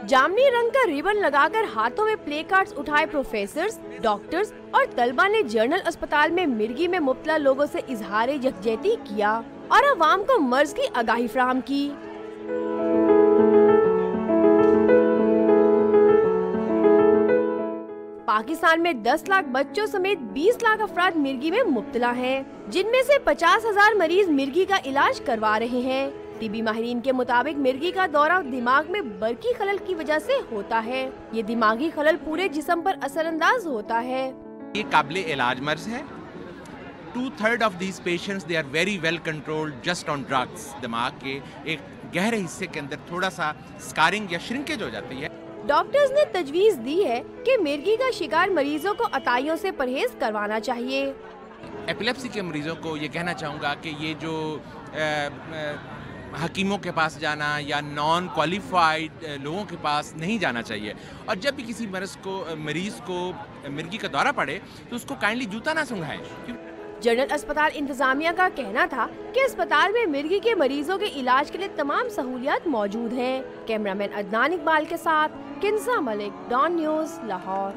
जामनी रंग का रिबन लगाकर हाथों में प्ले कार्ड्स उठाए प्रोफेसर्स, डॉक्टर्स और तलबा ने जनरल अस्पताल में मिर्गी में मुब्तला लोगों से इजहार यकजहती किया और अवाम को मर्ज की आगाही फराहम की। पाकिस्तान में 10 लाख बच्चों समेत 20 लाख अफराद मिर्गी में मुब्तला हैं, जिनमें से 50,000 मरीज मिर्गी का इलाज करवा रहे हैं। टीबी माहिरीन के मुताबिक मिर्गी का दौरा दिमाग में बरकी खलल की वजह से होता है। ये दिमागी खलल पूरे जिस्म पर असरअंदाज होता है। ये काबिल इलाज मर्ज है। 2/3 of these patients they are very well controlled just on drugs। दिमाग के एक गहरे हिस्से के अंदर थोड़ा सा स्कारिंग या श्रिंकेज हो जाती है। डॉक्टर्स ने तजवीज दी है कि मिर्गी का शिकार मरीजों को अताइयों से परहेज करवाना चाहिए। एपिलेप्सी के मरीजों को ये कहना चाहूँगा कि ये जो हकीमों के पास जाना या नॉन क्वालिफाइड लोगों के पास नहीं जाना चाहिए, और जब भी किसी मरीज को मिर्गी का दौरा पड़े तो उसको काइंडली जूता ना सूंघाएं। जनरल अस्पताल इंतजामिया का कहना था कि अस्पताल में मिर्गी के मरीजों के इलाज के लिए तमाम सहूलियात मौजूद हैं। कैमरामैन अदनान इकबाल के साथ किंजा मलिक, डॉन न्यूज़, लाहौर।